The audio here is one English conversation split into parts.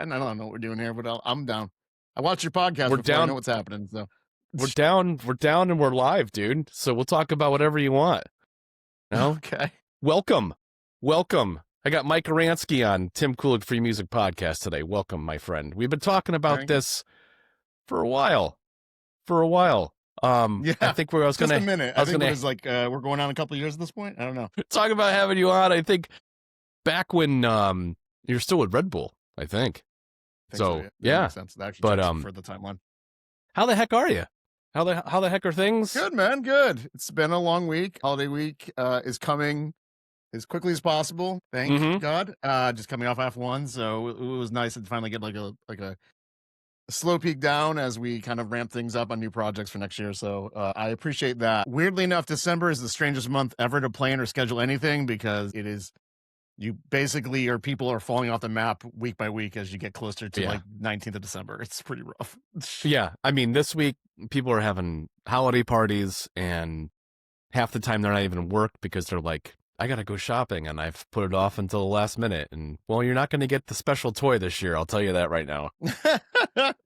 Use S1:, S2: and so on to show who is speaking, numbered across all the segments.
S1: and I don't know what we're doing here, but I'm down. I watch your podcast
S2: We're
S1: before I
S2: down.
S1: know what's happening. So
S2: We're down, and we're live, dude. So we'll talk about whatever you want. No?
S1: Okay.
S2: Welcome. I got Mike Aransky on Tim Kulik Free Music Podcast today. Welcome, my friend. We've been talking about this for a while.
S1: Yeah,
S2: I think I was
S1: just
S2: gonna.
S1: a minute. I think it was like we're going on a couple of years at this point. I don't know.
S2: Talk about having you on. I think back when you're still with Red Bull. I think. So yeah,
S1: makes sense. That actually checks for the timeline.
S2: How the heck are you? How the heck are things?
S1: Good, man. Good. It's been a long week. Holiday week is coming as quickly as possible. Thank God. Just coming off F1, so it was nice to finally get like a slow peak down as we kind of ramp things up on new projects for next year. So I appreciate that. Weirdly enough, December is the strangest month ever to plan or schedule anything because it is. You basically, your people are falling off the map week by week as you get closer to like 19th of December. It's pretty rough.
S2: Yeah. I mean, this week people are having holiday parties and half the time they're not even work because they're like, I got to go shopping and I've put it off until the last minute. And well, you're not going to get the special toy this year. I'll tell you that right now.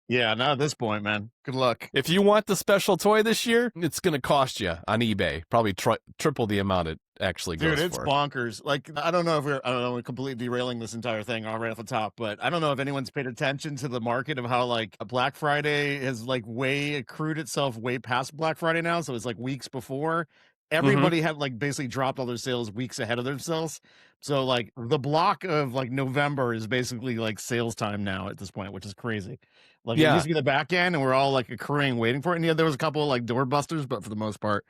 S1: Yeah, not at this point, man. Good luck.
S2: If you want the special toy this year, it's going to cost you on eBay, probably triple the amount it actually goes for.
S1: Dude, it's bonkers. Like, I don't know if we're completely derailing this entire thing all right off the top, but I don't know if anyone's paid attention to the market of how like a Black Friday has like way accrued itself way past Black Friday now. So it's like weeks before. Everybody had like basically dropped all their sales weeks ahead of themselves. So like the block of like November is basically like sales time now at this point, which is crazy. Like it used to be the back end and we're all like accruing, waiting for it. And yeah, there was a couple of like doorbusters, but for the most part,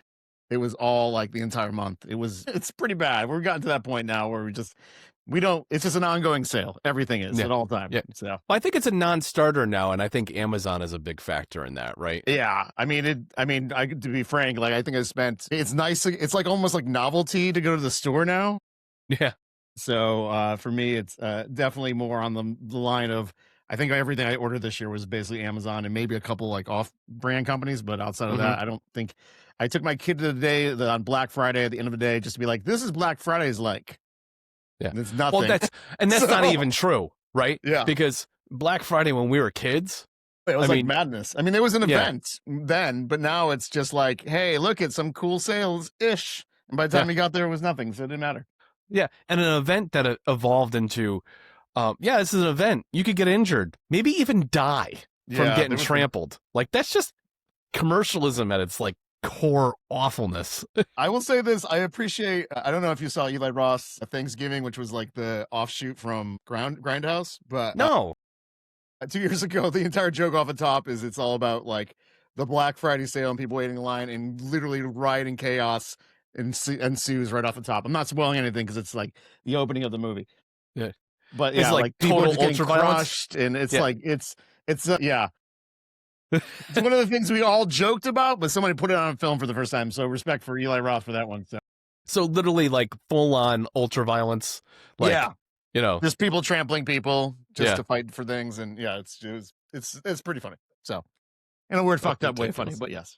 S1: it was all like the entire month. It's pretty bad. We've gotten to that point now where it's just an ongoing sale. Everything is at all times.
S2: Yeah.
S1: So
S2: well, I think it's a non-starter now. And I think Amazon is a big factor in that, right?
S1: Yeah. To be frank, like I think it's nice. It's like almost like novelty to go to the store now.
S2: Yeah.
S1: So for me, it's definitely more on the line of, I think everything I ordered this year was basically Amazon and maybe a couple like off-brand companies. But outside of that, I don't think I took my kid to the day on Black Friday at the end of the day just to be like, this is Black Friday's like.
S2: Yeah.
S1: And it's nothing.
S2: Well, that's not even true, right?
S1: Yeah.
S2: Because Black Friday when we were kids,
S1: it was like madness. I mean, there was an event then, but now it's just like, hey, look at some cool sales-ish. And by the time we got there, it was nothing. So it didn't matter.
S2: Yeah. And an event that evolved into, this is an event. You could get injured, maybe even die from getting trampled. Like, that's just commercialism at its like core awfulness.
S1: I will say this. I appreciate, I don't know if you saw Eli Ross Thanksgiving, which was like the offshoot from Grindhouse, but
S2: no.
S1: 2 years ago, the entire joke off the top is it's all about like the Black Friday sale and people waiting in line and literally riot and chaos ensues right off the top. I'm not spoiling anything because it's like the opening of the movie.
S2: Yeah.
S1: But yeah,
S2: it's
S1: like people
S2: total
S1: are just getting
S2: ultra
S1: crushed, and it's like it's yeah. It's one of the things we all joked about, but somebody put it on film for the first time. So respect for Eli Roth for that one.
S2: So literally like full on ultra violence. Like,
S1: just people trampling people just to fight for things, and it's pretty funny. So in a weird, fucked up way, funny, but yes,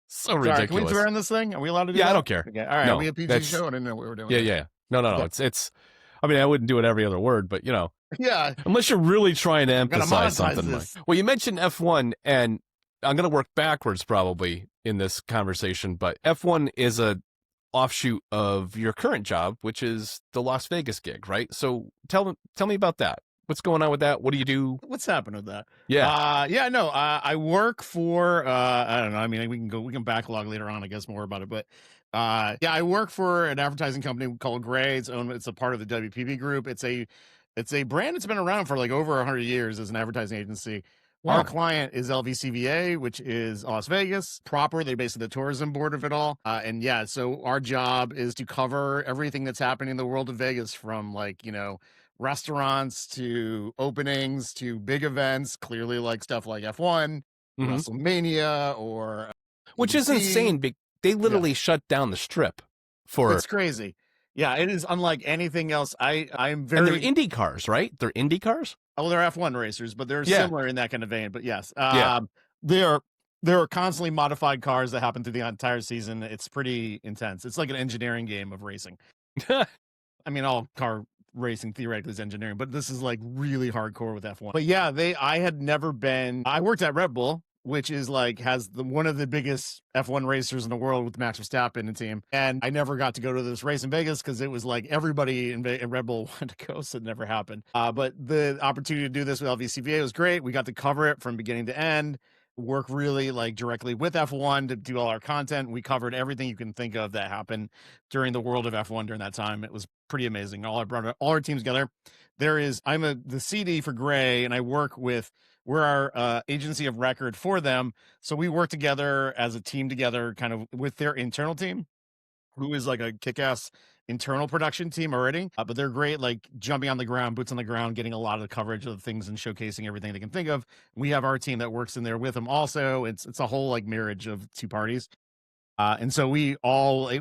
S2: so ridiculous.
S1: Can we swear on this thing? Are we allowed to do that?
S2: I don't care.
S1: Okay. All right,
S2: no,
S1: are we a PG show? I didn't know what we were doing.
S2: Yeah. No. It's. I mean, I wouldn't do it every other word, but unless you're really trying to emphasize something. Well, you mentioned F1, and I'm going to work backwards probably in this conversation, but F1 is a offshoot of your current job, which is the Las Vegas gig, right? So tell me about that. What's going on with that? What do you do?
S1: What's happened with that? I work for I don't know. I mean, we can backlog later on, I guess, more about it, but I work for an advertising company called Gray. It's a part of the WPP group. It's a brand that's been around for like over 100 years as an advertising agency. Wow. Our client is LVCVA, which is Las Vegas proper. They're basically the tourism board of it all. So our job is to cover everything that's happening in the world of Vegas, from like, restaurants to openings to big events, clearly like stuff like F1, WrestleMania, or
S2: which is insane. They literally shut down the strip for.
S1: It's crazy. Yeah, it is unlike anything else. I'm very.
S2: And they're Indy cars, right? They're Indy cars.
S1: Oh, they're F1 racers, but they're similar in that kind of vein. But yes, there are constantly modified cars that happen through the entire season. It's pretty intense. It's like an engineering game of racing. I mean, all car racing theoretically is engineering, but this is like really hardcore with F1. But yeah, I had never been. I worked at Red Bull, which is like has one of the biggest F1 racers in the world with Max Verstappen and team. And I never got to go to this race in Vegas because it was like everybody in Red Bull wanted to go, so it never happened. But the opportunity to do this with LVCVA was great. We got to cover it from beginning to end, work really like directly with F1 to do all our content. We covered everything you can think of that happened during the world of F1 during that time. It was pretty amazing. All our teams together. I'm the CD for Gray, and I work with. We're our agency of record for them. So we work together as a team together, kind of with their internal team, who is like a kick-ass internal production team already. But they're great, like jumping on the ground, boots on the ground, getting a lot of the coverage of things and showcasing everything they can think of. We have our team that works in there with them also. It's a whole like marriage of two parties. And so it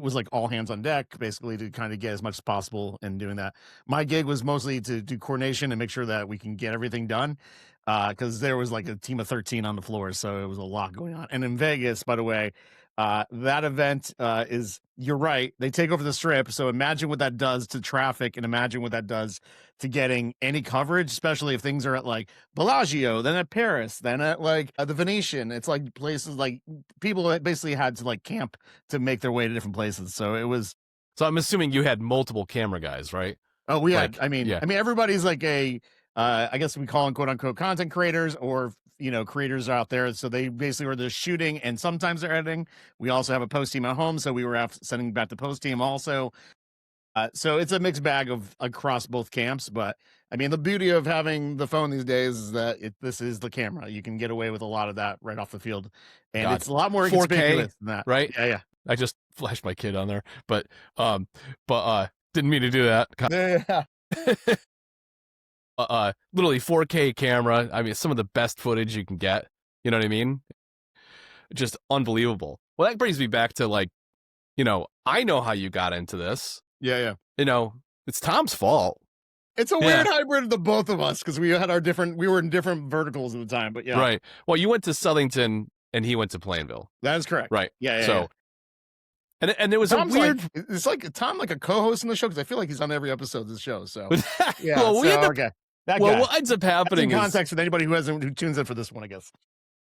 S1: was like all hands on deck, basically, to kind of get as much as possible in doing that. My gig was mostly to do coordination and make sure that we can get everything done. Because there was like a team of 13 on the floor, so it was a lot going on. And in Vegas, by the way, that event you're right, they take over the strip. So imagine what that does to traffic, and imagine what that does to getting any coverage, especially if things are at like Bellagio, then at Paris, then at like the Venetian. It's like places like people basically had to like camp to make their way to different places. So it was.
S2: So I'm assuming you had multiple camera guys, right?
S1: Oh, we had. I mean, everybody's like I guess we call them quote unquote content creators, or creators out there. So they basically were the shooting, and sometimes they're editing. We also have a post team at home, so we were sending back the post team also. So it's a mixed bag of across both camps. But I mean, the beauty of having the phone these days is that this is the camera. You can get away with a lot of that right off the field, and it's a lot more
S2: 4K,
S1: conspicuous than that,
S2: right?
S1: Yeah.
S2: I just flashed my kid on there, but didn't mean to do that.
S1: Yeah.
S2: Literally 4K camera. I mean, some of the best footage you can get. You know what I mean? Just unbelievable. Well, that brings me back to like, I know how you got into this.
S1: Yeah.
S2: It's Tom's fault.
S1: It's a weird hybrid of the both of us because we were in different verticals at the time, but yeah.
S2: Right. Well, you went to Southington and he went to Plainville.
S1: That is correct.
S2: Right.
S1: Yeah.
S2: So, and it was Tom's a weird.
S1: It's like Tom, like a co-host in the show, because I feel like he's on every episode of the show. So yeah.
S2: Well,
S1: okay.
S2: What ends up happening
S1: is context with anybody who tunes in for this one, I guess.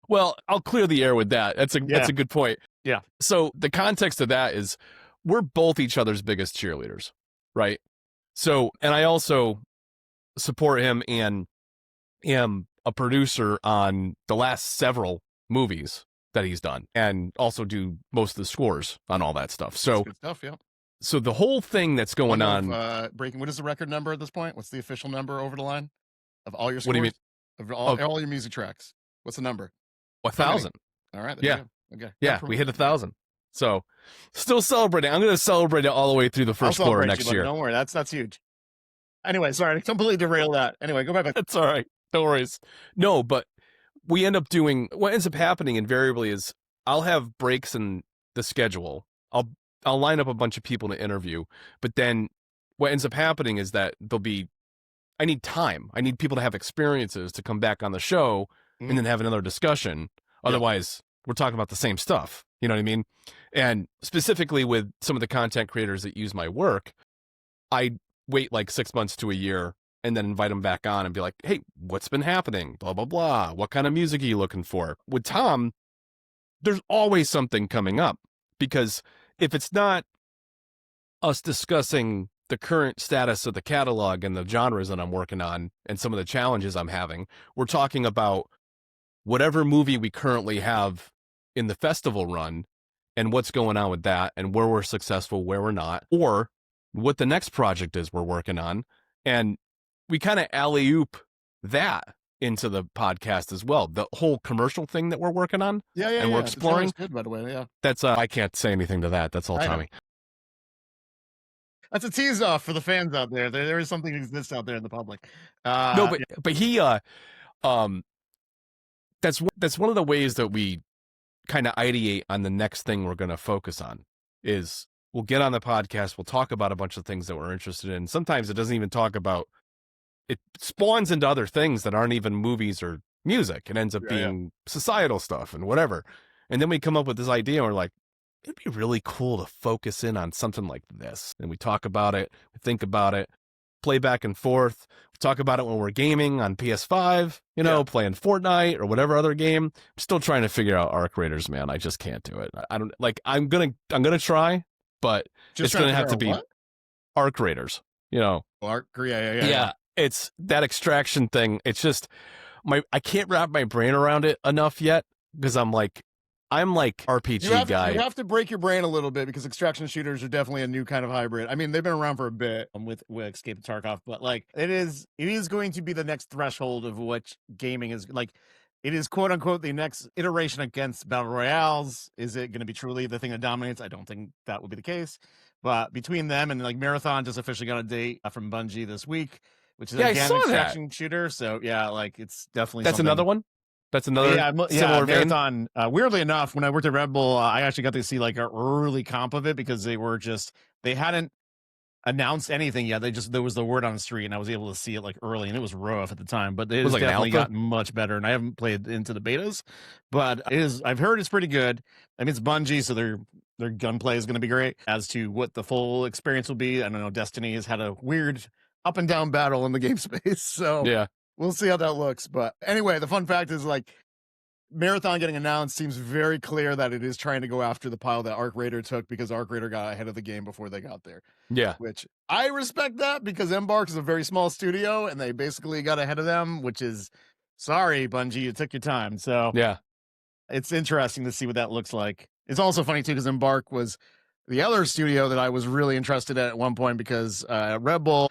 S2: Well, I'll clear the air with that. That's a good point.
S1: Yeah.
S2: So the context of that is we're both each other's biggest cheerleaders, right? So, and I also support him and am a producer on the last several movies that he's done, and also do most of the scores on all that stuff. So
S1: that's good stuff, yeah.
S2: So the whole thing that's going on,
S1: breaking. What is the record number at this point? What's the official number over the line of all your scores?
S2: What do you mean?
S1: Of all your music tracks? What's the number?
S2: 1,000.
S1: All right.
S2: Yeah.
S1: Okay.
S2: Yeah, we hit 1,000. So still celebrating. I'm going to celebrate it all the way through the first quarter next year.
S1: Don't worry. That's huge. Anyway, sorry, I completely derailed that. Anyway, go back.
S2: That's all right. No worries. No, but we end up doing what ends up happening invariably is I'll have breaks in the schedule. I'll line up a bunch of people to interview, but then what ends up happening is that I need time. I need people to have experiences to come back on the show and then have another discussion. Otherwise, we're talking about the same stuff. You know what I mean? And specifically with some of the content creators that use my work, I wait like 6 months to a year and then invite them back on and be like, hey, what's been happening? Blah, blah, blah. What kind of music are you looking for? With Tom, there's always something coming up, because if it's not us discussing the current status of the catalog and the genres that I'm working on and some of the challenges I'm having, we're talking about whatever movie we currently have in the festival run and what's going on with that and where we're successful, where we're not, or what the next project is we're working on. And we kind of alley-oop that into the podcast as well. The whole commercial thing that we're working on. And we're exploring.
S1: Good, by the way. Yeah.
S2: That's I can't say anything to that. That's all Tommy.
S1: That's a tease off for the fans out there. There is something that exists out there in the public.
S2: But he that's one of the ways that we kind of ideate on the next thing we're going to focus on. Is we'll get on the podcast, we'll talk about a bunch of things that we're interested in. Sometimes it doesn't even talk about, it spawns into other things that aren't even movies or music. It ends up being societal stuff and whatever. And then we come up with this idea and we're like, it'd be really cool to focus in on something like this. And we talk about it, we think about it. play back and forth. We talk about it when we're gaming on PS5, playing Fortnite or whatever other game. I'm still trying to figure out Arc Raiders, man. I just can't do it. I don't like. I'm gonna try, but it's gonna have to be Arc Raiders.
S1: Arc, yeah.
S2: It's that extraction thing. It's just I can't wrap my brain around it enough yet because I'm like RPG guy.
S1: You have to break your brain a little bit because extraction shooters are definitely a new kind of hybrid. I mean, they've been around for a bit with Escape of Tarkov, but like it is going to be the next threshold of which gaming is like. It is quote unquote the next iteration against battle royales. Is it going to be truly the thing that dominates? I don't think that will be the case. But between them and like Marathon just officially got a date from Bungie this week, which is again an extraction shooter. So yeah, like it's definitely
S2: another one. That's another similar
S1: Marathon. Weirdly enough, when I worked at Red Bull, I actually got to see like an early comp of it because they hadn't announced anything yet. There was the word on the street, and I was able to see it like early, and it was rough at the time, but it was definitely gotten much better. And I haven't played into the betas, but I've heard it's pretty good. I mean, it's Bungie, so their gunplay is going to be great. As to what the full experience will be, I don't know. Destiny has had a weird up and down battle in the game space, so
S2: yeah.
S1: We'll see how that looks. But anyway, the fun fact is like Marathon getting announced seems very clear that it is trying to go after the pile that Arc Raider took because Arc Raider got ahead of the game before they got there.
S2: Yeah.
S1: Which I respect that because Embark is a very small studio and they basically got ahead of them, which is sorry, Bungie, you took your time. So
S2: yeah,
S1: it's interesting to see what that looks like. It's also funny too because Embark was the other studio that I was really interested at one point because Red Bull,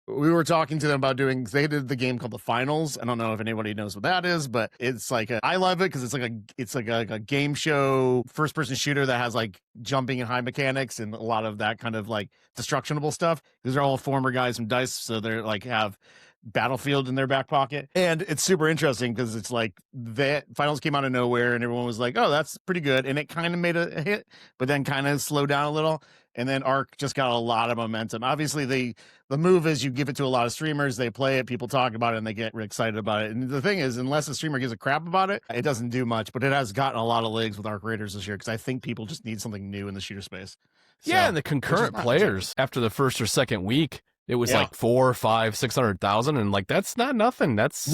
S1: we were talking to them about they did the game called The Finals. I don't know if anybody knows what that is, but it's like I love it because it's like a game show first person shooter that has like jumping and high mechanics and a lot of that kind of like destructionable stuff. These are all former guys from DICE, so they're like have Battlefield in their back pocket, and it's super interesting because it's like the Finals came out of nowhere and everyone was like, oh, that's pretty good, and it kind of made a hit but then kind of slowed down a little, and then Arc just got a lot of momentum. Obviously the move is you give it to a lot of streamers, they play it, people talk about it, and they get really excited about it. And the thing is, unless a streamer gives a crap about it, it doesn't do much, but it has gotten a lot of legs with Arc Raiders this year because I think people just need something new in the shooter space.
S2: Yeah, and the concurrent players after the first or second week, it was like 400,000, 500,000, 600,000, and like that's not nothing.
S1: It's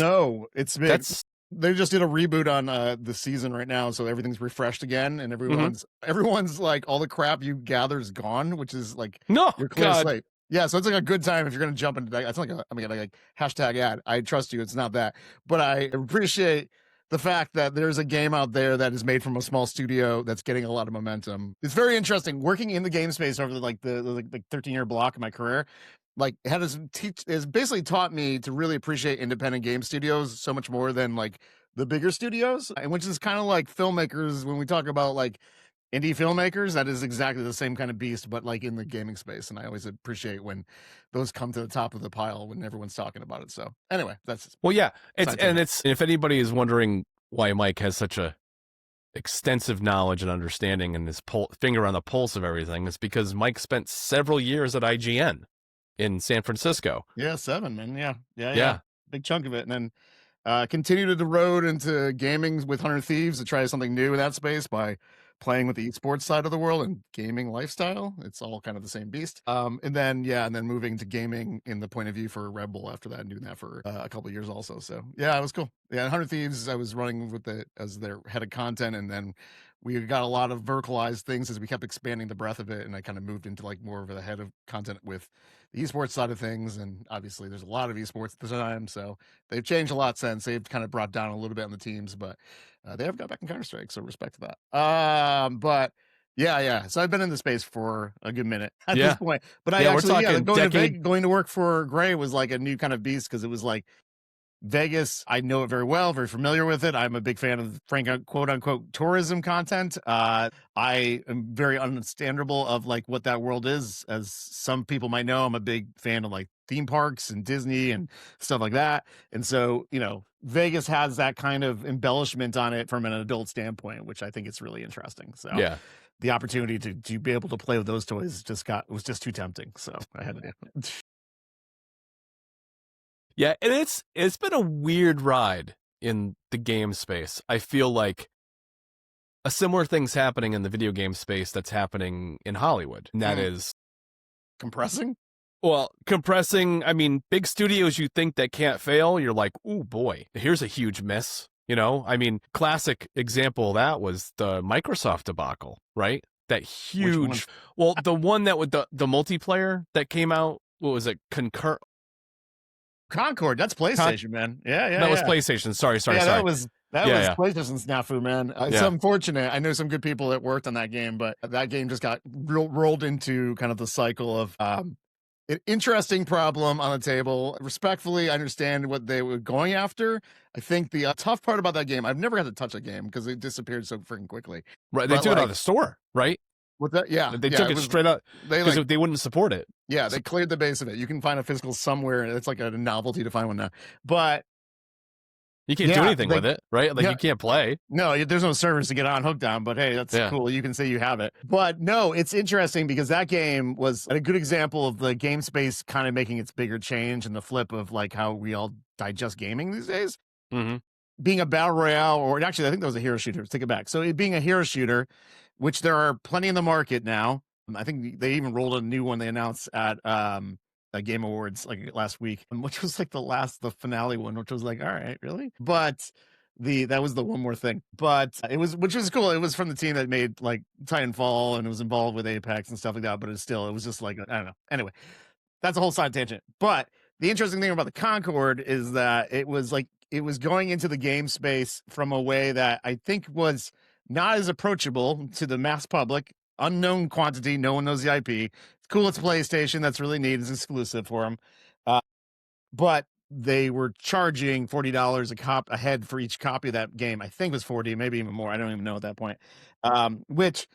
S1: big. They just did a reboot on the season right now, so everything's refreshed again, and everyone's like all the crap you gather is gone, which is like your clear slate. Yeah, so it's like a good time if you're gonna jump into that. It's like like hashtag ad. I trust you. It's not that, but I appreciate the fact that there's a game out there that is made from a small studio that's getting a lot of momentum. It's very interesting working in the game space over the 13-year block of my career. Like has basically taught me to really appreciate independent game studios so much more than like the bigger studios, and which is kind of like filmmakers. When we talk about like indie filmmakers, that is exactly the same kind of beast, but like in the gaming space. And I always appreciate when those come to the top of the pile when everyone's talking about it. So anyway, that's
S2: if anybody is wondering why Mike has such a extensive knowledge and understanding and his finger on the pulse of everything, it's because Mike spent several years at IGN in San Francisco.
S1: Yeah, 7, man. Yeah. Big chunk of it. And then continued the road into gaming with 100 Thieves to try something new in that space by playing with the esports side of the world and gaming lifestyle. It's all kind of the same beast. And then moving to gaming in the point of view for Red Bull after that and doing that for a couple of years also. So yeah, it was cool. Yeah, 100 Thieves, I was running with as their head of content, and then we got a lot of verticalized things as we kept expanding the breadth of it, and I kind of moved into like more of a head of content with the esports side of things. And obviously there's a lot of esports at the time, so they've changed a lot since. They've kind of brought down a little bit on the teams, but they have got back in Counter-Strike, so respect to that. But yeah. So I've been in the space for a good minute at this point. But going to work for Gray was like a new kind of beast because it was like Vegas. I know it very well, very familiar with it. I'm a big fan of quote unquote tourism content. I am very understandable of like what that world is. As some people might know, I'm a big fan of like theme parks and Disney and stuff like that. And so, Vegas has that kind of embellishment on it from an adult standpoint, which I think is really interesting. So
S2: yeah,
S1: the opportunity to be able to play with those toys was just too tempting. So I had to do it.
S2: Yeah, and it's been a weird ride in the game space. I feel like a similar thing's happening in the video game space that's happening in Hollywood. And that is
S1: compressing.
S2: Well, compressing, I mean, big studios you think that can't fail, you're like, oh boy, here's a huge miss. You know, I mean, classic example of that was the Microsoft debacle, right? That huge, well, the one that with the multiplayer that came out, what was it?
S1: Concord, that's PlayStation, man. Yeah.
S2: That was PlayStation. Sorry.
S1: That was PlayStation's snafu, man. It's unfortunate. I know some good people that worked on that game, but that game just got rolled into kind of the cycle of an interesting problem on the table. Respectfully, I understand what they were going after. I think the tough part about that game, I've never had to touch a game because it disappeared so freaking quickly.
S2: Right, they took it out of the store, right?
S1: With that, yeah,
S2: they took it straight up because they wouldn't support it.
S1: Yeah, they cleared the base of it. You can find a physical somewhere. It's like a novelty to find one now, but
S2: you can't do anything with it, right? Like you can't play.
S1: No, there's no servers to get on hooked on. But hey, that's cool. You can say you have it. But no, it's interesting because that game was a good example of the game space kind of making its bigger change and the flip of like how we all digest gaming these days.
S2: Mm-hmm.
S1: Being a battle royale, or actually, I think that was a hero shooter. Let's take it back. So it being a hero shooter, which there are plenty in the market now. I think they even rolled a new one they announced at Game Awards like last week, which was like the finale one, which was like, all right, really? But that was the one more thing. But which was cool. It was from the team that made like Titanfall and it was involved with Apex and stuff like that. But it was just like, I don't know. Anyway, that's a whole side tangent. But the interesting thing about the Concord is that it was going into the game space from a way that I think was not as approachable to the mass public. Unknown quantity. No one knows the IP. It's cool. It's PlayStation. That's really neat. It's exclusive for them. But they were charging $40 a head for each copy of that game. I think it was 40, maybe even more. I don't even know at that point. Which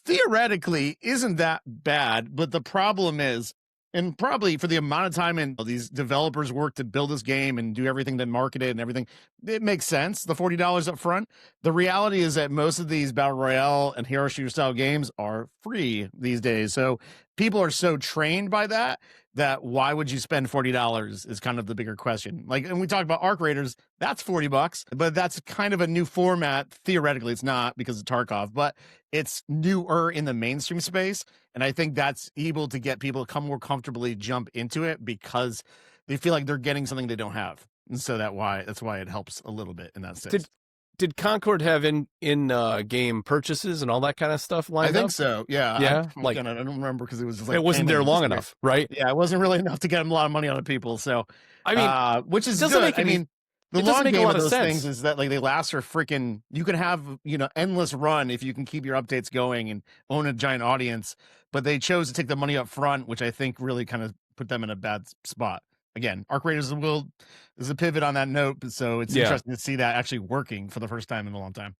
S1: theoretically isn't that bad. But the problem is, and probably for the amount of time and these developers work to build this game and do everything to market it and everything, it makes sense. The $40 up front. The reality is that most of these battle royale and hero shooter style games are free these days. So people are so trained by that why would you spend $40 is kind of the bigger question. Like, and we talked about Arc Raiders, that's $40, but that's kind of a new format. Theoretically, it's not because of Tarkov, but it's newer in the mainstream space. And I think that's able to get people to come more comfortably jump into it because they feel like they're getting something they don't have. And so that's why it helps a little bit in that sense.
S2: Did Concord have in game purchases and all that kind of stuff lined up?
S1: I think so. Yeah.
S2: Yeah.
S1: I don't remember because it was just like
S2: it wasn't there long enough, right?
S1: Yeah, it wasn't really enough to get them a lot of money out of people. So
S2: I mean,
S1: which is good. The long game of those things is that like they last for freaking. You can have endless run if you can keep your updates going and own a giant audience. But they chose to take the money up front, which I think really kind of put them in a bad spot. Again, Arc Raiders is a pivot on that note, so it's interesting to see that actually working for the first time in a long time.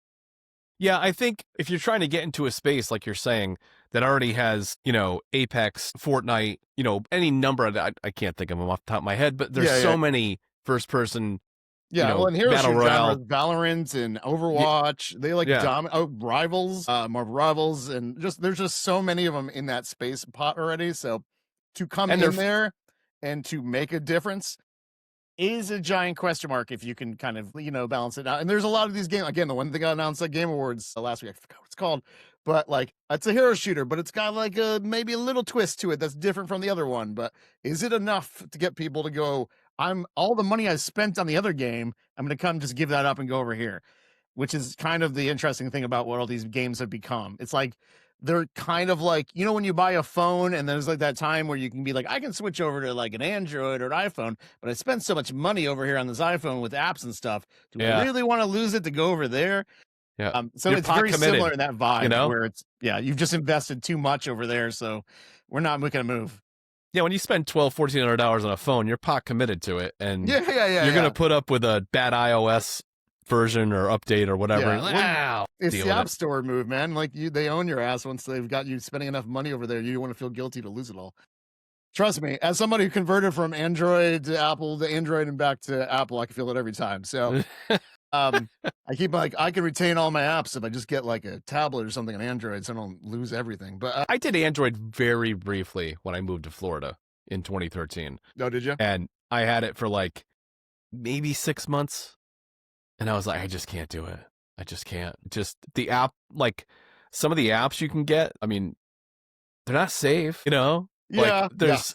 S2: Yeah, I think if you're trying to get into a space like you're saying that already has, Apex, Fortnite, any number of I can't think of them off the top of my head, but there's so many first-person.
S1: Yeah, well, and Hero Shooter genres, Valorant and Overwatch, they Rivals, Marvel Rivals, and there's just so many of them in that space pot already. So to come in there and to make a difference is a giant question mark if you can kind of, balance it out. And there's a lot of these games. Again, the one that got announced at Game Awards last week, I forgot what it's called, but like it's a hero shooter, but it's got like maybe a little twist to it that's different from the other one. But is it enough to get people to go, all the money I spent on the other game, I'm going to come just give that up and go over here, which is kind of the interesting thing about what all these games have become. It's like, they're kind of like, when you buy a phone and there's like that time where you can be like, I can switch over to like an Android or an iPhone, but I spent so much money over here on this iPhone with apps and stuff. Do I really want to lose it to go over there?
S2: Yeah.
S1: So it's very similar in that vibe where it's, you've just invested too much over there. So we're not making a move.
S2: Yeah. When you spend $1,200-$1,400 on a phone, you're pot committed to it. And you're going to put up with a bad iOS version or update or whatever.
S1: It's the App Store move, man. Like they own your ass once they've got you spending enough money over there. You don't want to feel guilty to lose it all. Trust me, as somebody who converted from Android to Apple to Android and back to Apple, I can feel it every time. So I keep I can retain all my apps if I just get like a tablet or something on Android, so I don't lose everything. But
S2: I did Android very briefly when I moved to Florida in 2013.
S1: Oh, did you?
S2: And I had it for like maybe 6 months. And I was like, I just can't do it. I just can't. Just the app, like some of the apps you can get, I mean, they're not safe,
S1: Yeah.
S2: Like there's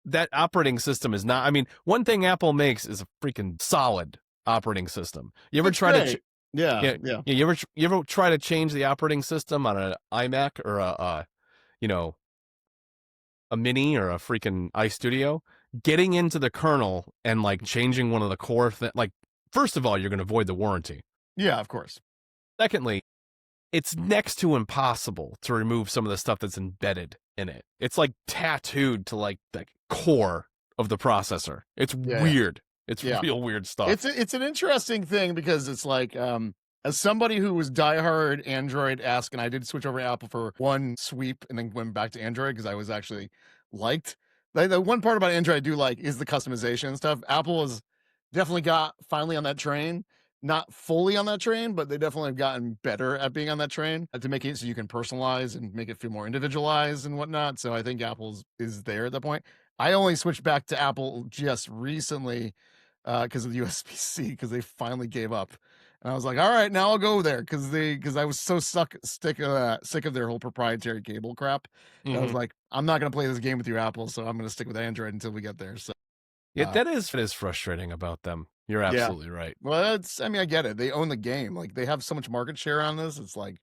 S2: that operating system is not. I mean, one thing Apple makes is a freaking solid operating system. You ever try to?
S1: Yeah.
S2: You ever try to change the operating system on an iMac or a a Mini or a freaking iStudio? Getting into the kernel and like changing one of the core like, first of all, you're going to void the warranty.
S1: Yeah, of course.
S2: Secondly, it's next to impossible to remove some of the stuff that's embedded in it. It's like tattooed to like the core of the processor. It's weird. It's real weird stuff.
S1: It's an interesting thing because it's like, as somebody who was diehard Android-esque, and I did switch over to Apple for one sweep and then went back to Android because I was actually liked. The one part about Android I do like is the customization and stuff. Apple has definitely got finally on that train. Not fully on that train, but they definitely have gotten better at being on that train to make it so you can personalize and make it feel more individualized and whatnot. So I think Apple's is there at that point. I only switched back to Apple just recently because of the USB-C, because they finally gave up. And I was like, all right, now I'll go there because I was so sick of their whole proprietary cable crap. I was like, I'm not gonna play this game with you, Apple, so I'm gonna stick with Android until we get there. So
S2: yeah, that is frustrating about them. You're absolutely right.
S1: Well, I get it. They own the game. Like, they have so much market share on this. It's like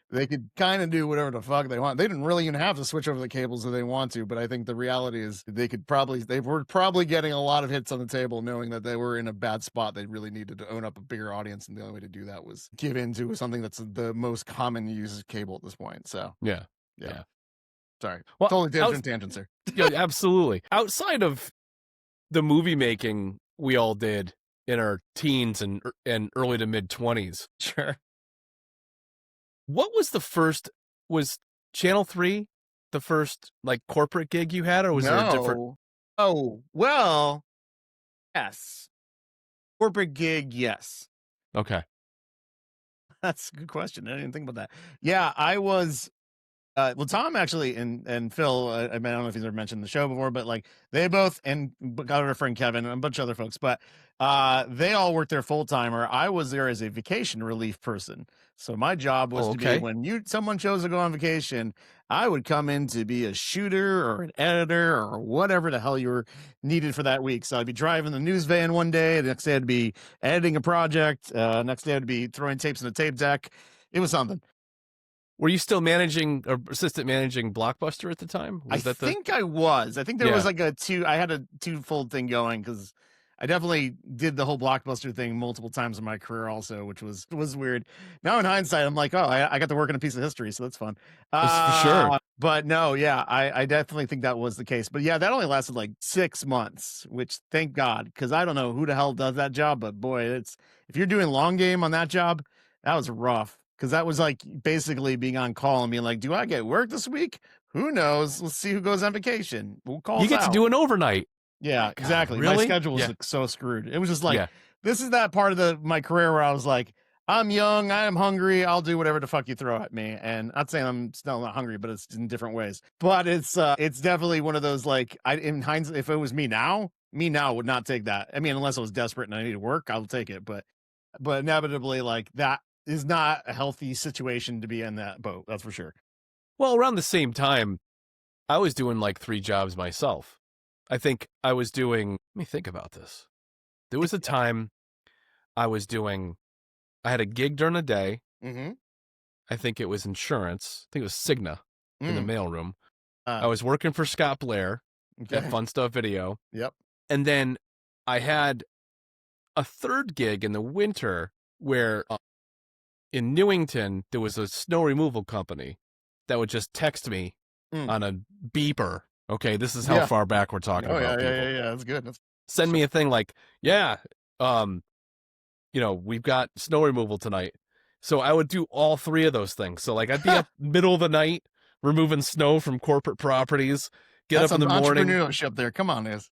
S1: they could kind of do whatever the fuck they want. They didn't really even have to switch over the cables if they want to, but I think the reality is they were probably getting a lot of hits on the table knowing that they were in a bad spot. They really needed to own up a bigger audience, and the only way to do that was give into something that's the most common used cable at this point. So
S2: yeah.
S1: Sorry.
S2: Well,
S1: totally different tangents here.
S2: Yeah, absolutely. Outside of the movie making we all did in our teens and early to mid 20s.
S1: Sure.
S2: What was the first? Was Channel 3 the first like corporate gig you had, or was there a different?
S1: Oh, well, yes. Corporate gig, yes.
S2: Okay.
S1: That's a good question. I didn't think about that. Yeah, I was well, Tom actually and Phil, I don't know if he's ever mentioned the show before, but like they both, and got our friend Kevin and a bunch of other folks, but they all worked there full time. Or I was there as a vacation relief person. So my job was to be when someone chose to go on vacation, I would come in to be a shooter or an editor or whatever the hell you were needed for that week. So I'd be driving the news van one day, the next day I'd be editing a project, next day I'd be throwing tapes in a tape deck. It was something.
S2: Were you still managing or assistant managing Blockbuster at the time?
S1: I think I was. I think there was like I had a twofold thing going because I definitely did the whole Blockbuster thing multiple times in my career also, which was weird. Now in hindsight, I'm like, oh, I got to work in a piece of history, so that's fun.
S2: That's for sure.
S1: But no, yeah, I definitely think that was the case. But yeah, that only lasted like 6 months, which thank God, because I don't know who the hell does that job, but boy, if you're doing long game on that job, that was rough. Because that was like basically being on call and being like, do I get work this week? Who knows? Let's see who goes on vacation. We'll call
S2: you get to do an overnight.
S1: Yeah, exactly.
S2: Really?
S1: My schedule was so screwed. It was just like, this is that part of my career where I was like, I'm young, I'm hungry, I'll do whatever the fuck you throw at me. And not saying I'm still not hungry, but it's in different ways. But it's definitely one of those, like, in hindsight, if it was me now would not take that. I mean, unless I was desperate and I needed work, I'll take it. But inevitably, like, that is not a healthy situation to be in that boat. That's for sure.
S2: Well, around the same time, I was doing like 3 jobs myself. I think I was doing, let me think about this. There was a time I had a gig during the day.
S1: Mm-hmm.
S2: I think it was insurance. I think it was Cigna in the mailroom. I was working for Scott Blair at Fun Stuff Video.
S1: Yep.
S2: And then I had a third gig in the winter where in Newington, there was a snow removal company that would just text me on a beeper. Okay, this is how far back we're talking about.
S1: Yeah, that's good.
S2: Send me a thing like, we've got snow removal tonight. So I would do all 3 of those things. So like I'd be up middle of the night removing snow from corporate properties,
S1: That's
S2: up in the morning.
S1: Entrepreneurship there. Come on, Iz.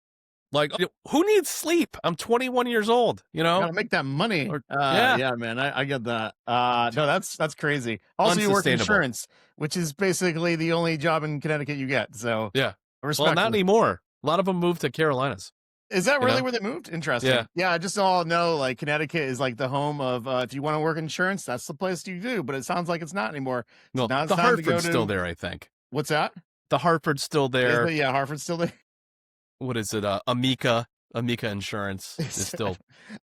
S2: Like, who needs sleep? I'm 21 years old,
S1: Gotta make that money. Yeah, man, I get that. No, that's crazy. Also, you work in insurance, which is basically the only job in Connecticut you get. So
S2: yeah. Well, not anymore. A lot of them moved to Carolinas.
S1: Is that really where they moved? Interesting. Yeah, I just all know like Connecticut is like the home of if you want to work insurance, that's the place you do. But it sounds like it's not anymore.
S2: No, the Hartford's still there, I think.
S1: What's that?
S2: The Hartford's still there.
S1: Yeah, Hartford's still there.
S2: what is it? Amica Insurance is still.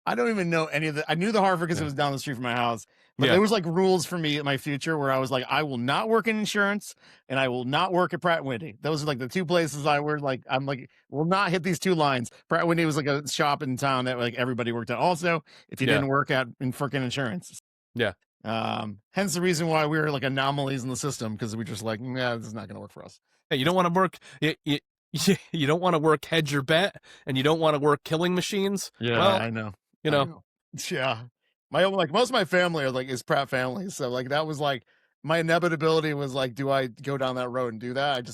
S1: I don't even know any of the. I knew the Hartford because it was down the street from my house. But there was like rules for me in my future where I was like, I will not work in insurance and I will not work at Pratt & Whitney. Those are like the two places I were like, I'm like, will not hit these two lines. Pratt & Whitney was like a shop in town that like everybody worked at. Also, if you didn't work at in freaking insurance.
S2: Yeah.
S1: Hence the reason why we were like anomalies in the system, because we just like, nah, this is not going to work for us.
S2: Hey, you don't want to work. You don't want to work hedge your bet, and you don't want to work killing machines.
S1: Yeah,
S2: well,
S1: I know.
S2: You know.
S1: Yeah. My like most of my family are like is Pratt family. So like that was like my inevitability was like, do I go down that road and do that?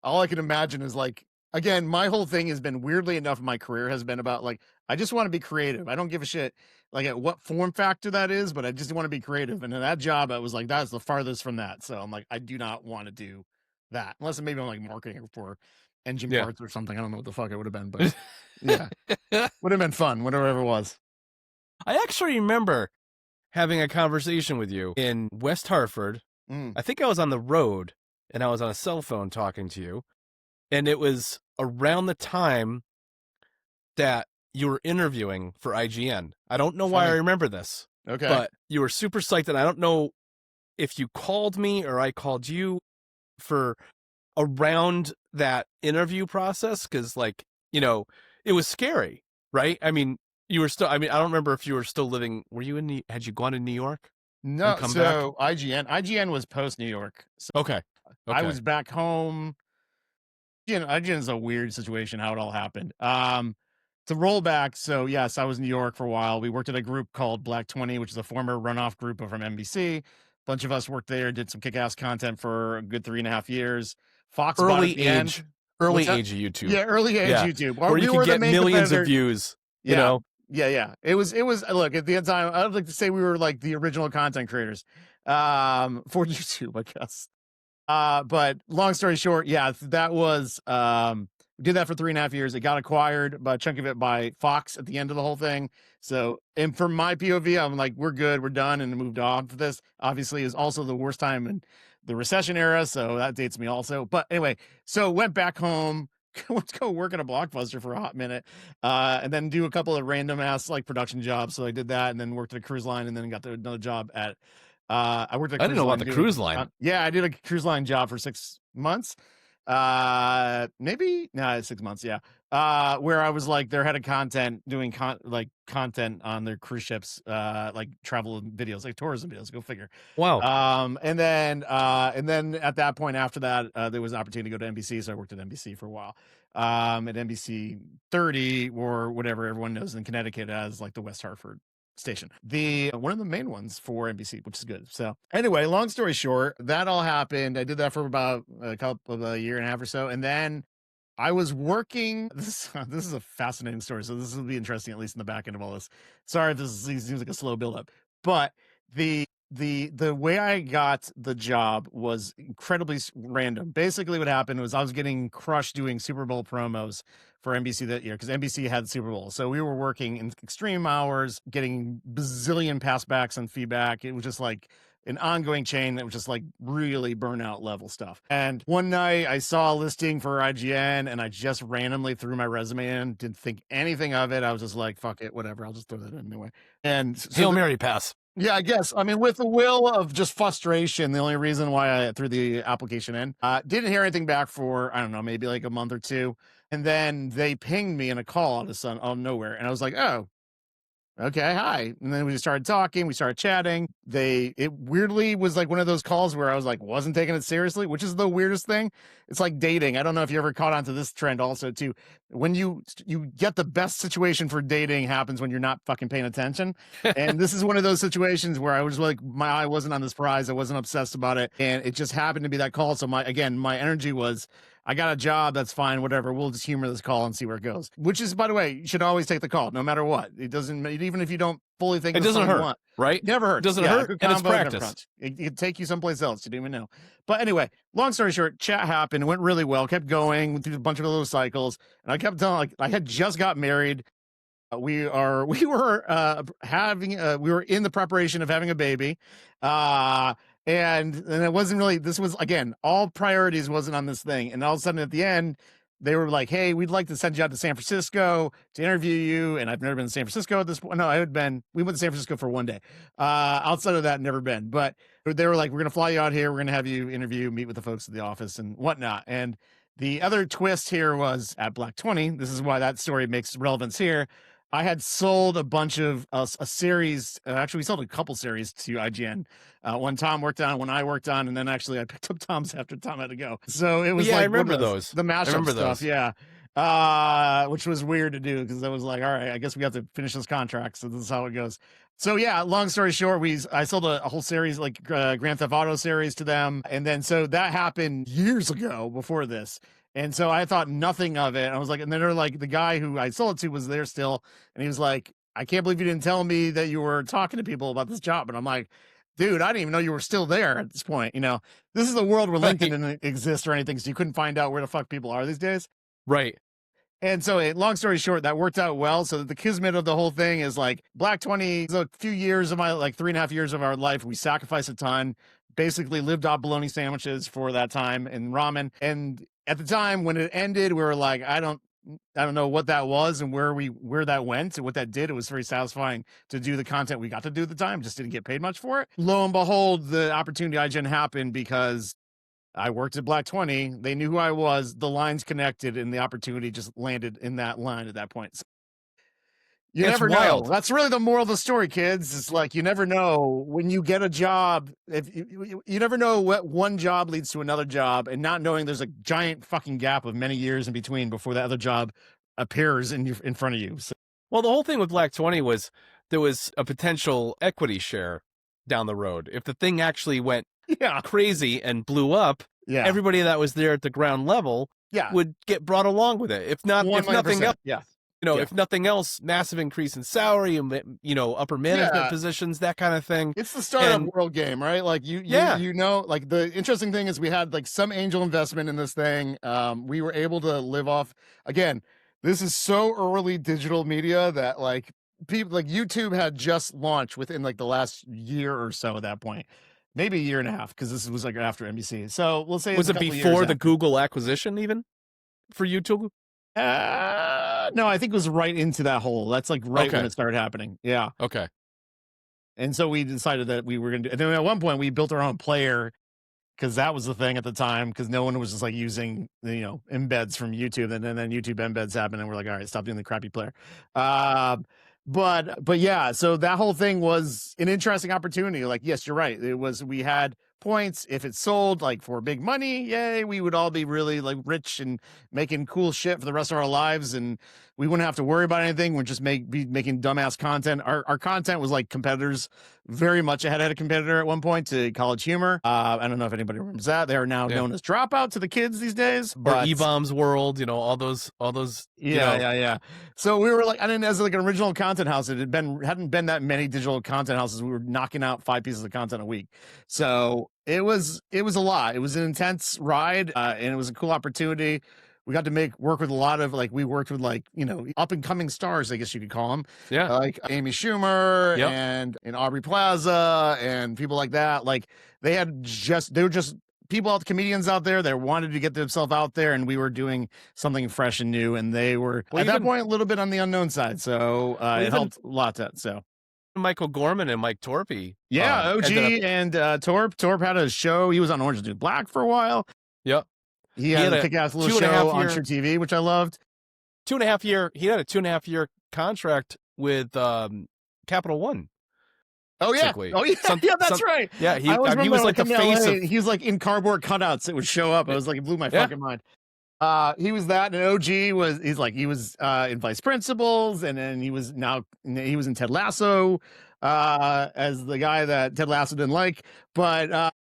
S1: All I can imagine is like, again, my whole thing has been weirdly enough, my career has been about like, I just want to be creative. I don't give a shit like at what form factor that is, but I just want to be creative. And in that job, I was like, that's the farthest from that. So I'm like, I do not want to do that unless maybe I'm like marketing for engine parts or something. I don't know what the fuck it would have been, but yeah, would have been fun, whatever it was.
S2: I actually remember having a conversation with you in West Hartford. I think I was on the road and I was on a cell phone talking to you. And it was around the time that you were interviewing for IGN. I don't know why I remember this.
S1: Okay.
S2: But you were super psyched. And I don't know if you called me or I called you for around that interview process. Cause like, you know, it was scary, right? I mean, you were still, I mean, I don't remember if you were still living, were you had you gone to New York?
S1: No, so back? IGN was post New York. So
S2: okay.
S1: I was back home. You know, IGN is a weird situation, how it all happened. To roll back, so yes, I was in New York for a while. We worked at a group called Black 20, which is a former runoff group from NBC. A bunch of us worked there, did some kick-ass content for a good 3.5 years. Fox
S2: early age of YouTube.
S1: Yeah, early age YouTube.
S2: Where you could get millions of views. You know?
S1: Yeah. It was look, at the end of time, I'd like to say we were like the original content creators for YouTube, I guess. But long story short, yeah, that was we did that for 3.5 years. It got acquired by a chunk of it by Fox at the end of the whole thing. So, and from my POV, I'm like, we're good, we're done, and moved on for this. Obviously, is also the worst time in the recession era, so that dates me also. But anyway, so went back home. Went to go work at a Blockbuster for a hot minute, and then do a couple of random ass like production jobs. So I did that, and then worked at a cruise line, and then got another job at. I worked at.
S2: I didn't know about the cruise line.
S1: Yeah, I did a cruise line job for 6 months. Maybe 6 months. Yeah. Where I was like their head of content, doing content on their cruise ships, like travel videos, like tourism videos. Go figure.
S2: Wow.
S1: And then at that point after that, there was an opportunity to go to NBC, so I worked at NBC for a while. At NBC 30 or whatever everyone knows in Connecticut as like the West Hartford station, one of the main ones for NBC, which is good. So anyway, long story short, that all happened. I did that for about a year and a half or so, and then I was working. This is a fascinating story, so this will be interesting, at least in the back end of all this. Sorry if this seems like a slow buildup, but the way I got the job was incredibly random. Basically, what happened was I was getting crushed doing Super Bowl promos for NBC that year because NBC had Super Bowl. So we were working in extreme hours, getting bazillion passbacks and feedback. It was just like an ongoing chain that was just like really burnout level stuff. And one night I saw a listing for IGN and I just randomly threw my resume in, didn't think anything of it. I was just like, fuck it, whatever. I'll just throw that in anyway. And so
S2: Hail Mary pass.
S1: Yeah, I guess. I mean, with the will of just frustration, the only reason why I threw the application in, didn't hear anything back for, I don't know, maybe like a month or two. And then they pinged me in a call out of nowhere. And I was like, oh, okay, hi. And then we just started talking, we started chatting. It weirdly was like one of those calls where I was like, wasn't taking it seriously, which is the weirdest thing. It's like dating. I don't know if you ever caught on to this trend also too. When you get the best situation for dating happens when you're not fucking paying attention. And this is one of those situations where I was like, my eye wasn't on this prize. I wasn't obsessed about it. And it just happened to be that call. So my energy was, I got a job. That's fine. Whatever. We'll just humor this call and see where it goes. Which is, by the way, you should always take the call, no matter what. It doesn't, even if you don't fully think
S2: it doesn't hurt, right?
S1: It never hurts.
S2: It doesn't hurt, and it's practice.
S1: It can take you someplace else. You don't even know. But anyway, long story short, chat happened. It went really well. Kept going, went through a bunch of those cycles, and I kept telling, like, I had just got married. We were in the preparation of having a baby. And it wasn't really, this was, again, all priorities wasn't on this thing. And all of a sudden at the end, they were like, hey, we'd like to send you out to San Francisco to interview you. And I've never been to San Francisco at this point. No, we went to San Francisco for one day. Outside of that, never been. But they were like, we're going to fly you out here. We're going to have you interview, meet with the folks at the office and whatnot. And the other twist here was at Black 20. This is why that story makes relevance here. I had sold a bunch of a series. Actually, we sold a couple series to IGN. One Tom worked on, one I worked on, and then actually I picked up Tom's after Tom had to go. So it was
S2: I remember those.
S1: The mashup stuff, yeah. Which was weird to do because I was like, all right, I guess we have to finish this contract. So this is how it goes. So yeah, long story short, I sold a whole series, like Grand Theft Auto series to them, and then so that happened years ago before this. And so I thought nothing of it. I was like, and then they're like, the guy who I sold it to was there still. And he was like, I can't believe you didn't tell me that you were talking to people about this job. And I'm like, dude, I didn't even know you were still there at this point. You know, this is the world where LinkedIn didn't exist or anything. So you couldn't find out where the fuck people are these days.
S2: Right.
S1: And so long story short, that worked out well. So the kismet of the whole thing is like Black 20 is a few years of my, like 3.5 years of our life. We sacrificed a ton, basically lived off bologna sandwiches for that time and ramen. And at the time when it ended, we were like, I don't know what that was and where that went and what that did. It was very satisfying to do the content we got to do at the time. Just didn't get paid much for it. Lo and behold, the opportunity IGN happened because I worked at Black 20. They knew who I was. The lines connected and the opportunity just landed in that line at that point. So you never know. That's really the moral of the story, kids. It's like, you never know when you get a job. If you never know what one job leads to another job, and not knowing there's a giant fucking gap of many years in between before that other job appears in front of you. So.
S2: Well, the whole thing with Black 20 was there was a potential equity share down the road. If the thing actually went crazy and blew up, everybody that was there at the ground level would get brought along with it. If nothing else, if nothing else, massive increase in salary and, upper management positions, that kind of thing.
S1: It's the startup world game, right? Like you know, like the interesting thing is we had like some angel investment in this thing. We were able to live off, again, this is so early digital media that like people like YouTube had just launched within like the last year or so at that point. Maybe a year and a half, because this was like after NBC. So we'll say
S2: was it before the Google acquisition even for YouTube?
S1: No, I think it was right into that hole. That's like when it started happening. Yeah.
S2: Okay.
S1: And so we decided that we were going to do, and then at one point we built our own player because that was the thing at the time, because no one was just like using, embeds from YouTube. And then YouTube embeds happened and we're like, all right, stop doing the crappy player. But yeah, so that whole thing was an interesting opportunity. Like, yes, you're right. We had points. If it sold like for big money, yay, we would all be really like rich and making cool shit for the rest of our lives. And we wouldn't have to worry about anything. We'd just be making dumbass content. Our content was like competitors, very much ahead of a competitor at one point to College Humor. I don't know if anybody remembers that. They are now known as Dropout to the kids these days.
S2: But E-Bombs World, all those.
S1: Yeah. So we were like, and then as like an original content house, it hadn't been that many digital content houses. We were knocking out 5 pieces of content a week. So it was a lot. It was an intense ride, and it was a cool opportunity. We got to work with a lot of we worked with up and coming stars, I guess you could call them.
S2: Yeah.
S1: Like Amy Schumer and Aubrey Plaza and people like that. Like they were just people, comedians out there that wanted to get themselves out there, and we were doing something fresh and new, and they were at that point a little bit on the unknown side. So it helped a lot. So
S2: Michael Gorman and Mike Torpy.
S1: Yeah, OG and Torp. Torp had a show. He was on Orange is the New Black for a while.
S2: Yep.
S1: He had a kick-ass little show on True TV, which I loved.
S2: 2.5 year. He had a 2.5 year contract with Capital One.
S1: Oh yeah, that's right.
S2: Yeah, he was like the face of.
S1: He was like in cardboard cutouts that would show up. I was like, it blew my fucking mind. He was that, and OG was in Vice Principals, and then he was in Ted Lasso as the guy that Ted Lasso didn't like, but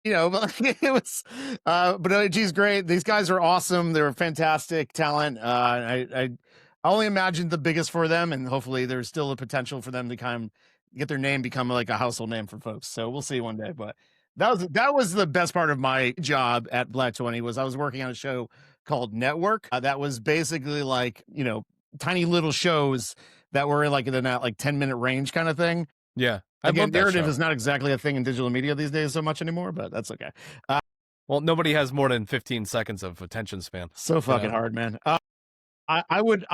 S1: it was but OG's great. These guys are awesome. They're fantastic talent. I only imagined the biggest for them, and hopefully there's still a potential for them to kind of get their name become like a household name for folks. So we'll see one day, but that was the best part of my job at Black 20 was I was working on a show called Network. That was basically like, tiny little shows that were like in that 10-minute range kind of thing.
S2: Yeah.
S1: Again, narrative is not exactly a thing in digital media these days so much anymore, but that's okay.
S2: Well, nobody has more than 15 seconds of attention span.
S1: So fucking hard, man. I would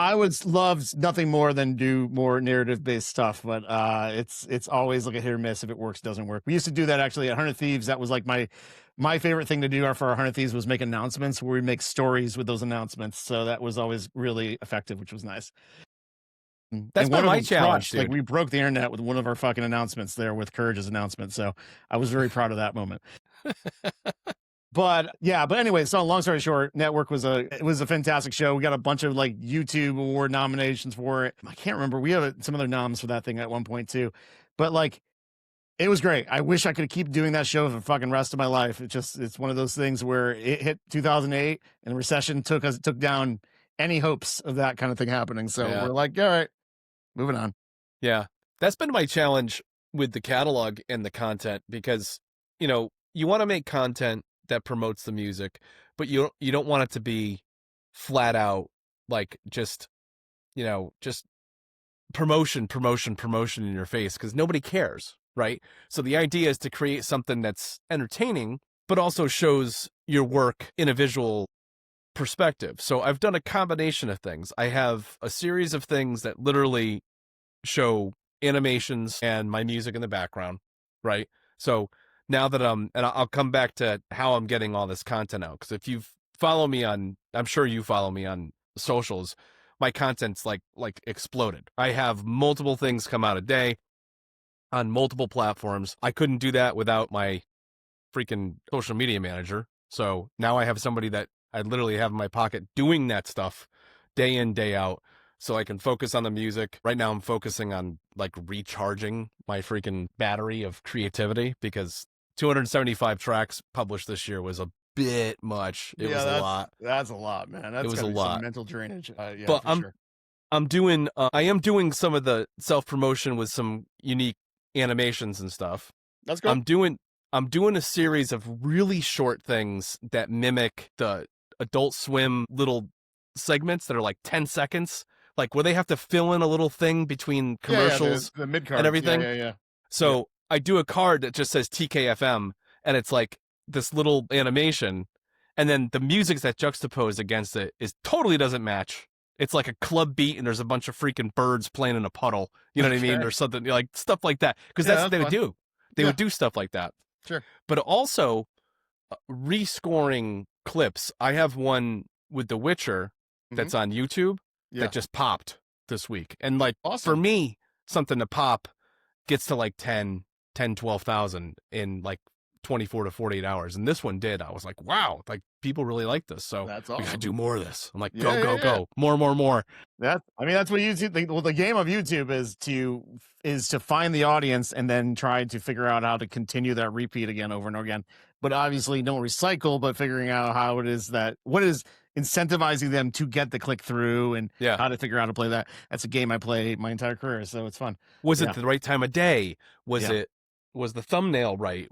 S1: love nothing more than do more narrative based stuff, but it's always like a hit or miss. If it works, doesn't work. We used to do that actually at 100 Thieves. That was like my favorite thing to do for our 100 Thieves was make announcements where we make stories with those announcements. So that was always really effective, which was nice.
S2: That's been my challenge, dude.
S1: Like we broke the internet with one of our fucking announcements there with Courage's announcement. So I was very proud of that moment. But yeah, but anyway, so long story short, Network was a fantastic show. We got a bunch of like YouTube award nominations for it. I can't remember. We have some other noms for that thing at one point too. But like it was great. I wish I could keep doing that show for the fucking rest of my life. It's one of those things where it hit 2008 and the recession took down any hopes of that kind of thing happening. So we're like, all right, moving on.
S2: Yeah. That's been my challenge with the catalog and the content because, you want to make content that promotes the music, but you don't want it to be flat out like just promotion in your face because nobody cares, right? So the idea is to create something that's entertaining, but also shows your work in a visual perspective. So I've done a combination of things. I have a series of things that literally show animations and my music in the background, right? So now that and I'll come back to how I'm getting all this content out. Because if you follow me I'm sure you follow me on socials, my content's like exploded. I have multiple things come out a day on multiple platforms. I couldn't do that without my freaking social media manager. So now I have somebody that I literally have in my pocket doing that stuff day in, day out. So I can focus on the music. Right now I'm focusing on like recharging my freaking battery of creativity because 275 tracks published this year was a bit much. It was a lot.
S1: That's a lot, man. It
S2: was a lot.
S1: Mental drainage. Yeah,
S2: but
S1: for sure.
S2: I am doing some of the self-promotion with some unique animations and stuff.
S1: That's good.
S2: I'm doing a series of really short things that mimic the Adult Swim little segments that are like 10 seconds. Like where they have to fill in a little thing between commercials
S1: the mid-card
S2: and everything.
S1: Yeah.
S2: So I do a card that just says TKFM and it's like this little animation. And then the music that's juxtaposed against it totally doesn't match. It's like a club beat and there's a bunch of freaking birds playing in a puddle. You know what I mean? Or something like stuff like that. Because that's what they would do. They would do stuff like that.
S1: Sure.
S2: But also rescoring clips. I have one with The Witcher that's on YouTube that just popped this week. And like for me, something to pop gets to like 12,000 in like 24 to 48 hours. And this one did. I was like, wow, like people really like this. So
S1: that's awesome.
S2: We gotta do more of this. I'm like, go. More.
S1: That's what YouTube, the game of YouTube is to find the audience and then try to figure out how to continue that repeat again over and over again. But obviously don't recycle, but figuring out how it is what is incentivizing them to get the click through and how to figure out how to play that. That's a game I play my entire career. So it's fun.
S2: Was it the right time of day? Was the thumbnail right?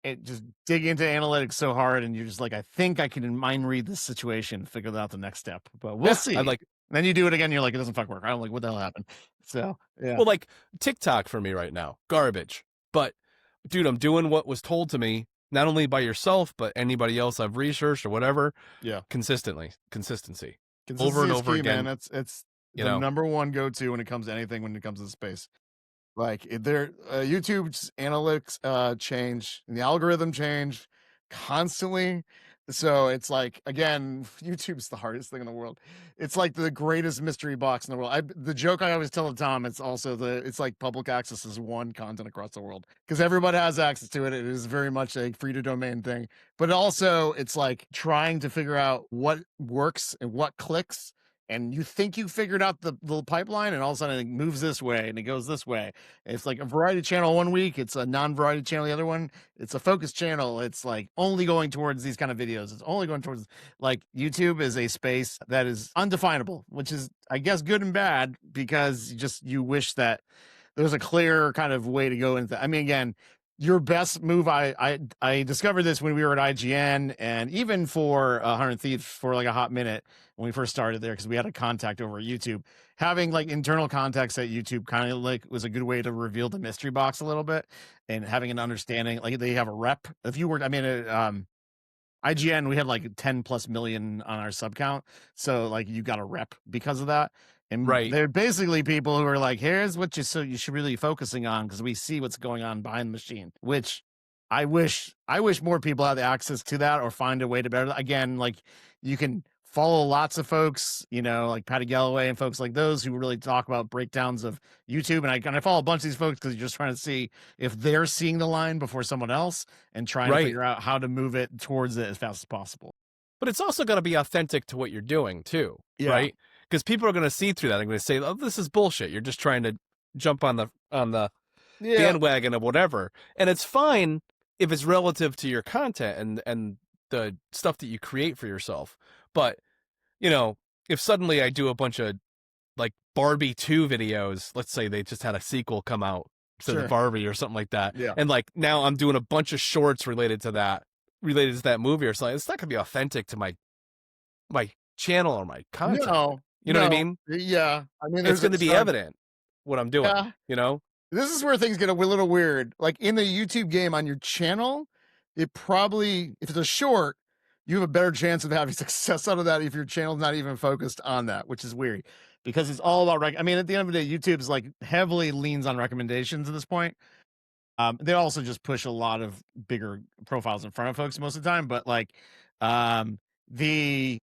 S1: It just dig into analytics so hard and you're just like, I think I can mind read this situation, figure out the next step, but we'll see. Then you do it again. You're like, it doesn't fucking work. I'm like, what the hell happened? So yeah.
S2: Well, like TikTok for me right now, garbage. But dude, I'm doing what was told to me, not only by yourself, but anybody else I've researched or whatever.
S1: Yeah.
S2: Consistency
S1: over and over
S2: key,
S1: again. Man. It's the number one go-to when it comes to anything, when it comes to the space. Like YouTube's analytics change and the algorithm change constantly. So it's like, again, YouTube's the hardest thing in the world. It's like the greatest mystery box in the world. The joke I always tell Tom, it's like public access is one content across the world because everybody has access to it. It is very much a free to domain thing, but also it's like trying to figure out what works and what clicks. And you think you figured out the little pipeline, and all of a sudden it moves this way and it goes this way. It's like a variety channel one week, it's a non-variety channel the other one. It's a focus channel. It's like only going towards these kind of videos. It's only going towards, like, YouTube is a space that is undefinable, which is, I guess, good and bad because you wish that there was a clear kind of way to go into that. I mean, again, your best move, I discovered this when we were at IGN and even for 100 Thieves for like a hot minute when we first started there because we had a contact over at YouTube. Having like internal contacts at YouTube kind of like was a good way to reveal the mystery box a little bit and having an understanding. Like they have a rep. If you were, IGN, we had like 10 plus million on our sub count. So like you got a rep because of that. And
S2: Right.
S1: they're basically people who are like, here's what you should really be focusing on because we see what's going on behind the machine, which I wish more people had the access to that or find a way to better. Again, like you can follow lots of folks, like Patty Galloway and folks like those who really talk about breakdowns of YouTube. And I follow a bunch of these folks because you're just trying to see if they're seeing the line before someone else and trying to figure out how to move it towards it as fast as possible.
S2: But it's also going to be authentic to what you're doing too, right? Because people are going to see through that. They're going to say, "Oh, this is bullshit. You're just trying to jump on the bandwagon of whatever." And it's fine if it's relative to your content and the stuff that you create for yourself. But if suddenly I do a bunch of like Barbie 2 videos, let's say they just had a sequel come out to the Barbie or something like that, and like now I'm doing a bunch of shorts related to that movie or something, it's not going to be authentic to my channel or my content.
S1: No,
S2: you know what I mean?
S1: Yeah. I mean,
S2: it's going to be evident what I'm doing,
S1: This is where things get a little weird. Like in the YouTube game on your channel, it probably, if it's a short, you have a better chance of having success out of that if your channel's not even focused on that, which is weird because it's all about, I mean, at the end of the day, YouTube's like heavily leans on recommendations at this point. They also just push a lot of bigger profiles in front of folks most of the time, but like, the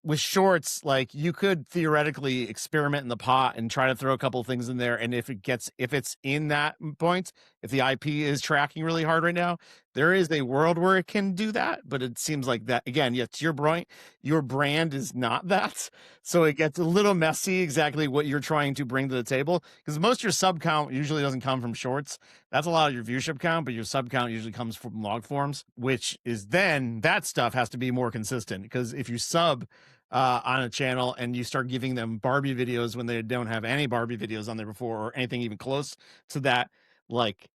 S1: with shorts, like you could theoretically experiment in the pot and try to throw a couple of things in there. And if it's in that point, if the IP is tracking really hard right now, there is a world where it can do that. But it seems like that again, to your point, your brand is not that. So it gets a little messy exactly what you're trying to bring to the table. Because most of your sub count usually doesn't come from shorts. That's a lot of your viewership count, but your sub count usually comes from log forms, which is then that stuff has to be more consistent. Because if you sub on a channel and you start giving them Barbie videos when they don't have any Barbie videos on there before or anything even close to that, like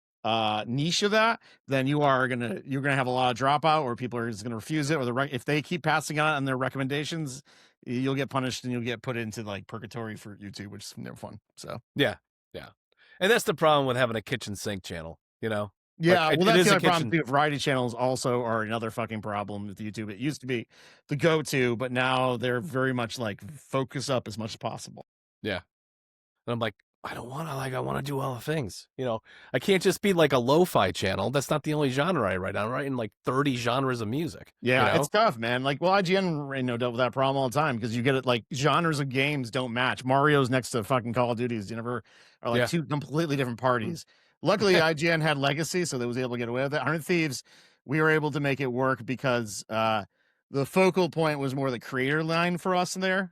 S1: niche of that, then you're gonna have a lot of dropout or people are just gonna refuse it, or if they keep passing on their recommendations, you'll get punished and you'll get put into like purgatory for YouTube, which is never fun. So
S2: yeah, and that's the problem with having a kitchen sink channel,
S1: Yeah, like, well, that's the other problem too. Variety channels also are another fucking problem with YouTube. It used to be the go-to, but now they're very much like focus up as much as possible.
S2: Yeah, and I'm like, I don't want to I want to do all the things. I can't just be like a lo-fi channel. That's not the only genre I write. I'm writing like 30 genres of music.
S1: Yeah, it's tough, man. Like, well, IGN dealt with that problem all the time because you get it like genres of games don't match. Mario's next to fucking Call of Duty's. Are like two completely different parties. Luckily, IGN had legacy, so they was able to get away with it. 100 Thieves, we were able to make it work because the focal point was more the creator line for us in there.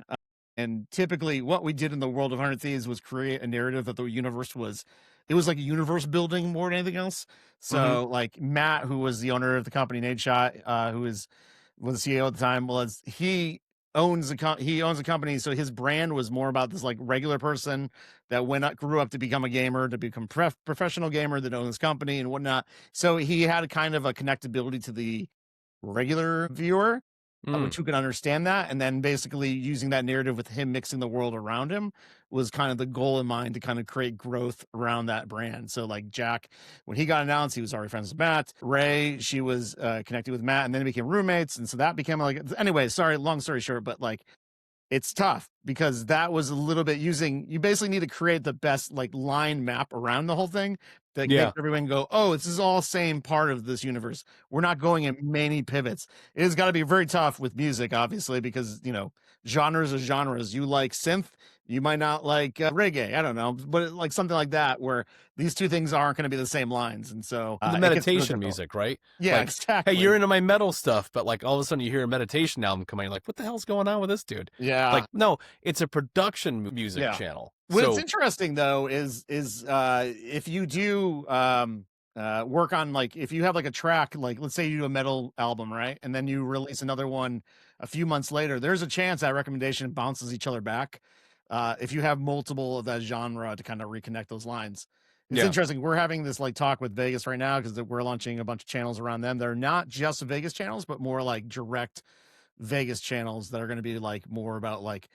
S1: And typically what we did in the world of 100 Thieves was create a narrative that the universe was like a universe building more than anything else. So like Matt, who was the owner of the company, Nadeshot, who was the CEO at the time, he owns a company. So his brand was more about this like regular person that grew up to become a gamer, to become professional gamer that owns this company and whatnot. So he had a kind of a connectability to the regular viewer, which who can understand that. And then basically using that narrative with him mixing the world around him was kind of the goal in mind to kind of create growth around that brand. So like Jack, when he got announced, he was already friends with Matt. Ray, she was connected with Matt, and then they became roommates. And so that became like, anyway, sorry, long story short, but like, it's tough because that was a little bit you basically need to create the best like line map around the whole thing that makes everyone go, oh, this is all same part of this universe. We're not going in many pivots. It has got to be very tough with music, obviously, because, genres are genres. You like synth, you might not like reggae. I don't know, but like something like that where these two things aren't going to be the same lines. And so
S2: the meditation music, right?
S1: Yeah,
S2: like,
S1: exactly.
S2: Hey, you're into my metal stuff, but like all of a sudden you hear a meditation album coming, you're like, what the hell's going on with this dude?
S1: Yeah.
S2: Like, no, it's a production music channel.
S1: What's interesting though is if you do work on like if you have like a track, like let's say you do a metal album, right? And then you release another one a few months later, there's a chance that recommendation bounces each other back. If you have multiple of that genre to kind of reconnect those lines. It's interesting. We're having this like talk with Vegas right now because we're launching a bunch of channels around them. They're not just Vegas channels, but more like direct Vegas channels that are going to be like more about like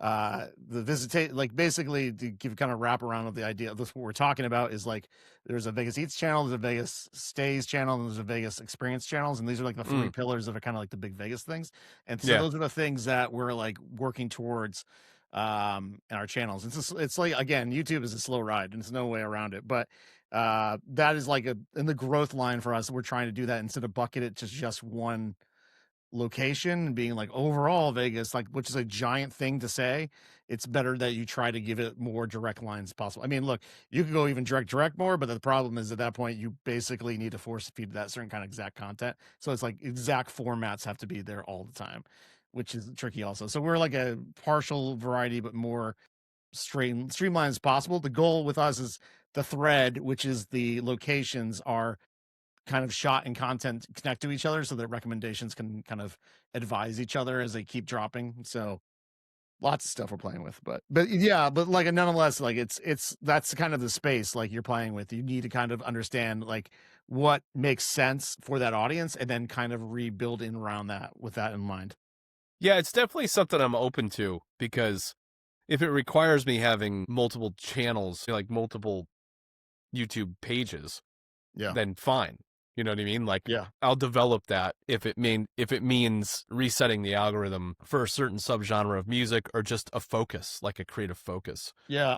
S1: The visitate, like, basically to give kind of wrap around of the idea of this, what we're talking about is like there's a Vegas Eats channel, there's a Vegas Stays channel, and there's a Vegas Experience channels, and these are like the three pillars that are kind of like the big Vegas things. And so those are the things that we're like working towards in our channels. It's like, again, YouTube is a slow ride and there's no way around it, but that is like in the growth line for us. We're trying to do that instead of bucket it to just one location and being like overall Vegas, like, which is a giant thing to say. It's better that you try to give it more direct lines possible. I mean, look, you could go even direct more, but the problem is at that point you basically need to force feed that certain kind of exact content. So it's like exact formats have to be there all the time, which is tricky also. So we're like a partial variety, but more streamlined as possible. The goal with us is the thread, which is the locations are kind of shot and content connect to each other so that recommendations can kind of advise each other as they keep dropping. So lots of stuff we're playing with, but yeah, but like nonetheless, like it's that's kind of the space like you're playing with. You need to kind of understand like what makes sense for that audience and then kind of rebuild in around that with that in mind.
S2: Yeah, it's definitely something I'm open to, because if it requires me having multiple channels, like multiple YouTube pages, then fine. You know what I mean? Like, I'll develop that if it means resetting the algorithm for a certain subgenre of music or just a focus, like a creative focus.
S1: Yeah,